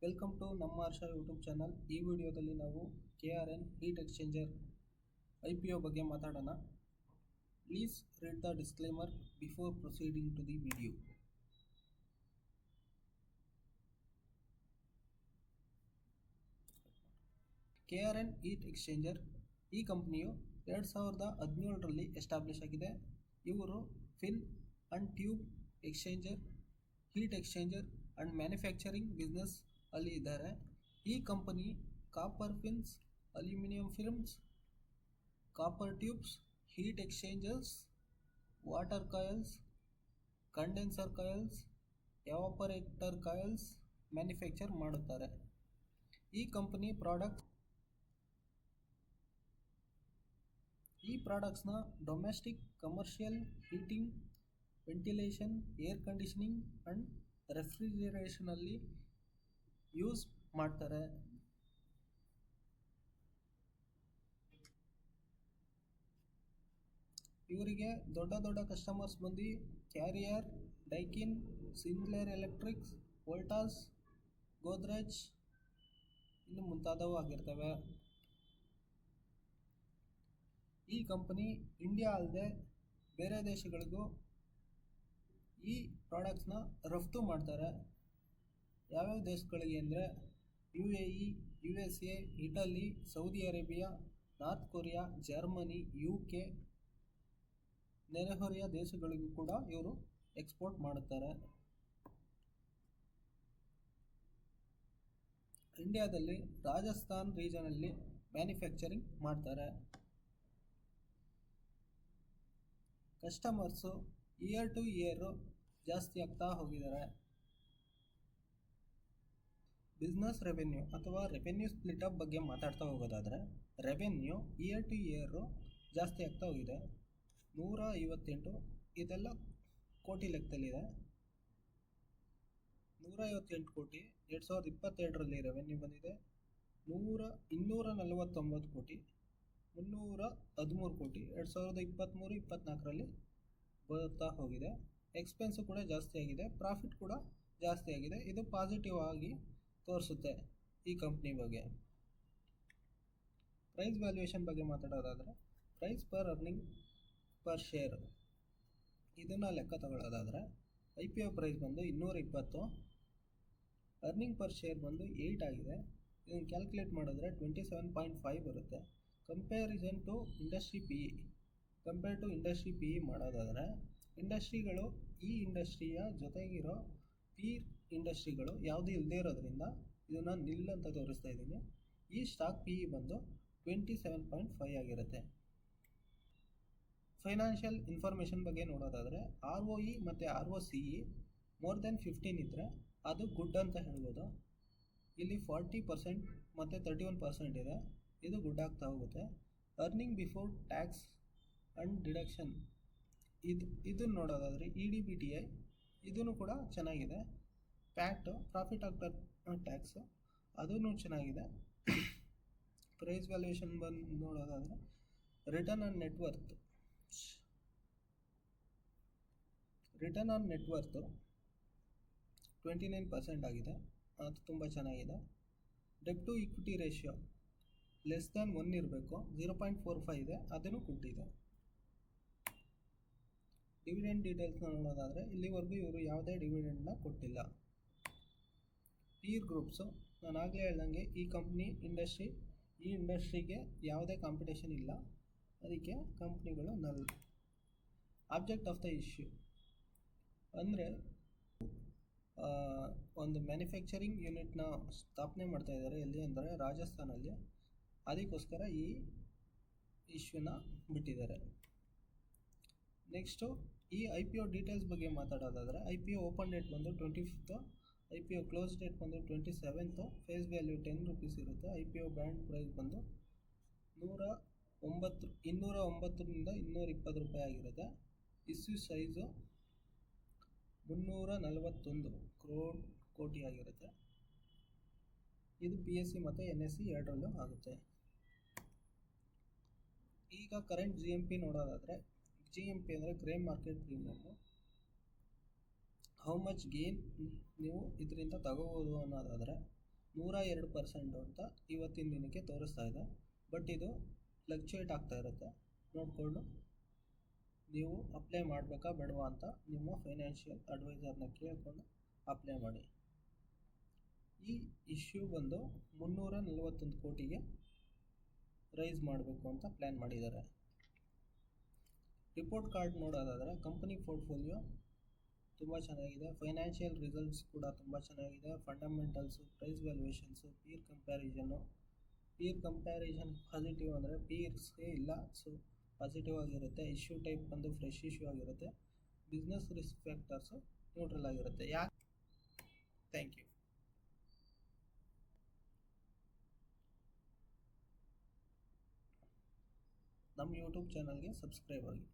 Welcome to ನಮ್ಮ ಹರ್ಷ YouTube channel. ಈ ವಿಡಿಯೋದಲ್ಲಿ ನಾವು KRN ಹೀಟ್ ಎಕ್ಸ್ಚೇಂಜರ್ IPO ಬಗ್ಗೆ ಮಾತಾಡೋಣ. Please read the disclaimer before proceeding to the video. KRN heat exchanger ಈ ಕಂಪನಿಯು 2017ರಲ್ಲಿ ಎಸ್ಟಾಬ್ಲಿಷ್ ಆಗಿದೆ. ಇವರು fin and tube exchanger, heat exchanger and manufacturing business ಅಲ್ಲಿ ಇದ್ದಾರೆ. ಈ company copper fins, aluminium films, copper tubes, heat exchangers, water coils, condenser coils, evaporator coils manufacture ಮಾಡುತ್ತಾರೆ. ಈ ಕಂಪನಿ ಪ್ರಾಡಕ್ಟ್ಸ್ನ domestic, commercial, heating, ventilation, air conditioning and ರೆಫ್ರಿಜರೇಷನಲ್ಲಿ use ಮಾಡ್ತಾರೆ. ಇವರಿಗೆ ದೊಡ್ಡ ಕಸ್ಟಮರ್ಸ್ ಬಂದು ಕ್ಯಾರಿಯರ್, ಡೈಕಿನ್, ಸಿಂಗ್ಲೇರ್ ಎಲೆಕ್ಟ್ರಿಕ್ಸ್, ವೋಲ್ಟಾಸ್, ಗೋದ್ರೇಜ್ ಇನ್ನು ಮುಂತಾದವು ಆಗಿರ್ತವೆ. ಈ ಕಂಪನಿ ಇಂಡಿಯಾ ಅಲ್ಲದೆ ಬೇರೆ ದೇಶಗಳಿಗೂ ಈ ಪ್ರಾಡಕ್ಟ್ಸ್ನ ರಫ್ತು ಮಾಡ್ತಾರೆ. ಯಾವ್ಯಾವ ದೇಶಗಳಿಗೆ ಅಂದರೆ UAE, USA, Italy, Saudi Arabia, north Korea, Germany, UK, ನೆರೆಹೊರೆಯ ದೇಶಗಳಿಗೂ ಕೂಡ ಇವರು ಎಕ್ಸ್ಪೋರ್ಟ್ ಮಾಡುತ್ತಾರೆ. ಇಂಡಿಯಾದಲ್ಲಿ ರಾಜಸ್ಥಾನ್ ರೀಜನಲ್ಲಿ ಮ್ಯಾನುಫ್ಯಾಕ್ಚರಿಂಗ್ ಮಾಡ್ತಾರೆ. ಕಸ್ಟಮರ್ಸು ಇಯರ್ ಟು ಇಯರ್ ಜಾಸ್ತಿ ಆಗ್ತಾ ಹೋಗಿದ್ದಾರೆ. ಬಿಸ್ನೆಸ್ ರೆವೆನ್ಯೂ ಅಥವಾ ರೆವೆನ್ಯೂ ಸ್ಪ್ಲಿಟ್ ಅಪ್ ಬಗ್ಗೆ ಮಾತಾಡ್ತಾ ಹೋಗೋದಾದರೆ, ರೆವೆನ್ಯೂ ಇಯರ್ ಟು ಇಯರ್ ಜಾಸ್ತಿ ಆಗ್ತಾ ಹೋಗಿದೆ. 158 ಇದೆಲ್ಲ ಕೋಟಿ ಲೆಕ್ಕದಲ್ಲಿದೆ. 158 ಕೋಟಿ 2022ರಲ್ಲಿ ರೆವೆನ್ಯೂ ಬಂದಿದೆ. 249 ಕೋಟಿ, 313 ಕೋಟಿ 2023-24ರಲ್ಲಿ ಬರುತ್ತಾ ಹೋಗಿದೆ. ಎಕ್ಸ್ಪೆನ್ಸು ಕೂಡ ಜಾಸ್ತಿ ಆಗಿದೆ, ಪ್ರಾಫಿಟ್ ಕೂಡ ಜಾಸ್ತಿ ಆಗಿದೆ. ಇದು ಪಾಸಿಟಿವ್ ಆಗಿ ತೋರಿಸುತ್ತೆ ಈ ಕಂಪ್ನಿ ಬಗ್ಗೆ. ಪ್ರೈಸ್ ವ್ಯಾಲ್ಯೂಯೇಷನ್ ಬಗ್ಗೆ ಮಾತಾಡೋದಾದರೆ, price per earning per share ಇದನ್ನು ಲೆಕ್ಕ ತಗೊಳ್ಳೋದಾದರೆ, IPO ಪ್ರೈಸ್ ಬಂದು 220, ಅರ್ನಿಂಗ್ ಪರ್ ಶೇರ್ ಬಂದು 8 ಆಗಿದೆ. ಇದನ್ನು ಕ್ಯಾಲ್ಕುಲೇಟ್ ಮಾಡಿದ್ರೆ 27.5 ಬರುತ್ತೆ. ಕಂಪೇರ್ ಟು ಇಂಡಸ್ಟ್ರಿ PE ಮಾಡೋದಾದರೆ, ಇಂಡಸ್ಟ್ರಿಗಳು ಈ ಇಂಡಸ್ಟ್ರಿಯ ಜೊತೆಗಿರೋ ಪೀರ್ ಇಂಡಸ್ಟ್ರಿಗಳು ಯಾವುದೂ ಇಲ್ಲದೇ ಇರೋದ್ರಿಂದ ಇದನ್ನು ನಿಲ್ ಅಂತ ತೋರಿಸ್ತಾ ಇದ್ದೀನಿ. ಈ ಸ್ಟಾಕ್ PE ಬಂದು 27.5 ಆಗಿರುತ್ತೆ. ಫೈನಾನ್ಷಿಯಲ್ ಇನ್ಫಾರ್ಮೇಷನ್ ಬಗ್ಗೆ ನೋಡೋದಾದರೆ, ROE ಮತ್ತು ROCE ಮೋರ್ ದೆನ್ 15 ಇದ್ದರೆ ಅದು ಗುಡ್ ಅಂತ ಹೇಳ್ಬೋದು. ಇಲ್ಲಿ 40% ಮತ್ತು 31% ಇದೆ, ಇದು ಗುಡ್ ಆಗ್ತಾ ಹೋಗುತ್ತೆ. Earning before tax and deduction ಇದನ್ನು ನೋಡೋದಾದರೆ EDBTI ಇದೂ ಕೂಡ ಚೆನ್ನಾಗಿದೆ. ಪ್ಯಾಟು ಪ್ರಾಫಿಟ್ ಆಫ್ಟರ್ ಟ್ಯಾಕ್ಸು ಅದೂ ಚೆನ್ನಾಗಿದೆ. ಪ್ರೈಸ್ ವ್ಯಾಲ್ಯೂಯೇಷನ್ ಬಂದು ನೋಡೋದಾದರೆ, ರಿಟರ್ನ್ ಆನ್ ನೆಟ್ವರ್ತ್ 29% ಆಗಿದೆ, ಅದು ತುಂಬ ಚೆನ್ನಾಗಿದೆ. Debt to equity ratio less than 1 ಇರಬೇಕು, 0.45 ಇದೆ, ಅದನ್ನು ಕೊಟ್ಟಿದೆ. ಡಿವಿಡೆಂಡ್ ಡೀಟೇಲ್ಸ್ನ ನೋಡೋದಾದರೆ, ಇಲ್ಲಿವರೆಗೂ ಇವರು ಯಾವುದೇ ಡಿವಿಡೆಂಡ್ನ ಕೊಟ್ಟಿಲ್ಲ. ಪೀರ್ ಗ್ರೂಪ್ಸು ನಾನು ಆಗಲೇ ಹೇಳ್ದಂಗೆ ಈ ಇಂಡಸ್ಟ್ರಿಗೆ ಯಾವುದೇ ಕಾಂಪಿಟೇಷನ್ ಇಲ್ಲ, ಅದಕ್ಕೆ ಕಂಪ್ನಿಗಳು ನಲ್. ಆಬ್ಜೆಕ್ಟ್ ಆಫ್ ದ ಇಶ್ಯೂ ಅಂದರೆ ಒಂದು ಮ್ಯಾನುಫ್ಯಾಕ್ಚರಿಂಗ್ ಯೂನಿಟ್ನ ಸ್ಥಾಪನೆ ಮಾಡ್ತಾ ಇದ್ದಾರೆ. ಎಲ್ಲಿ ಅಂದರೆ ರಾಜಸ್ಥಾನಲ್ಲಿ. ಅದಕ್ಕೋಸ್ಕರ ಈ ಇಶ್ಯೂನ ಬಿಟ್ಟಿದ್ದಾರೆ. ನೆಕ್ಸ್ಟು ಈ IPO ಡೀಟೇಲ್ಸ್ ಬಗ್ಗೆ ಮಾತಾಡೋದಾದರೆ, IPO ಓಪನ್ ಡೇಟ್ ಬಂದು 25, IPO ಕ್ಲೋಸ್ ಡೇಟ್ ಬಂದು 27, ಫೇಸ್ ವ್ಯಾಲ್ಯೂ 10 ರೂಪೀಸ್ ಇರುತ್ತೆ. IPO ಬ್ಯಾಂಡ್ ಪ್ರೈಸ್ ಬಂದು 209ರಿಂದ 220 ರೂಪಾಯಿ ಆಗಿರುತ್ತೆ. ಇಶ್ಯೂ ಸೈಜು 341 ಕೋಟಿ ಆಗಿರುತ್ತೆ. ಇದು BSE ಮತ್ತು NSE ಎರಡರಲ್ಲೂ ಆಗುತ್ತೆ. ಈಗ ಕರೆಂಟ್ GMP ನೋಡೋದಾದರೆ, GMP ಅಂದರೆ grey market premium. How much gain ನೀವು ಇದರಿಂದ ತಗೋಬೋದು ಅನ್ನೋದಾದರೆ, 102% ಅಂತ ಇವತ್ತಿನ ದಿನಕ್ಕೆ ತೋರಿಸ್ತಾ ಇದೆ. ಬಟ್ ಇದು ಫ್ಲಕ್ಚುಯೇಟ್ ಆಗ್ತಾ ಇರುತ್ತೆ. ನೋಡಿಕೊಂಡು ನೀವು ಅಪ್ಲೈ ಮಾಡಬೇಕಾ ಬೇಡವಾ ಅಂತ ನಿಮ್ಮ ಫೈನಾನ್ಷಿಯಲ್ ಅಡ್ವೈಸರ್ನ ಕೇಳಿಕೊಂಡು ಅಪ್ಲೈ ಮಾಡಿ. ಈ ಇಶ್ಯೂ ಬಂದು 341 ಕೋಟಿಗೆ ರೈಸ್ ಮಾಡಬೇಕು ಅಂತ ಪ್ಲ್ಯಾನ್ ಮಾಡಿದ್ದಾರೆ. ರಿಪೋರ್ಟ್ ಕಾರ್ಡ್ ನೋಡೋದಾದರೆ ಕಂಪನಿ ಪೋರ್ಟ್ಫೋಲಿಯೋ ತುಂಬ ಚೆನ್ನಾಗಿದೆ, ಫೈನಾನ್ಷಿಯಲ್ ರಿಸಲ್ಟ್ಸ್ ಕೂಡ ತುಂಬ ಚೆನ್ನಾಗಿದೆ, fundamentals, price valuations, peer comparison positive ಅಂದರೆ ಪೀರ್ಸ್ಗೆ ಇಲ್ಲ, ಸೊ ಪಾಸಿಟಿವ್ ಆಗಿರುತ್ತೆ. ಇಶ್ಯೂ ಟೈಪ್ ಬಂದು ಫ್ರೆಶ್ ಇಶ್ಯೂ ಆಗಿರುತ್ತೆ. ಬಿಸ್ನೆಸ್ ರಿಸ್ಕ್ ಫ್ಯಾಕ್ಟರ್ಸು ನ್ಯೂಟ್ರಲ್ ಆಗಿರುತ್ತೆ. Thank you. ನಮ್ಮ ಯೂಟ್ಯೂಬ್ ಚಾನಲ್ಗೆ ಸಬ್ಸ್ಕ್ರೈಬ್ ಆಗಿ.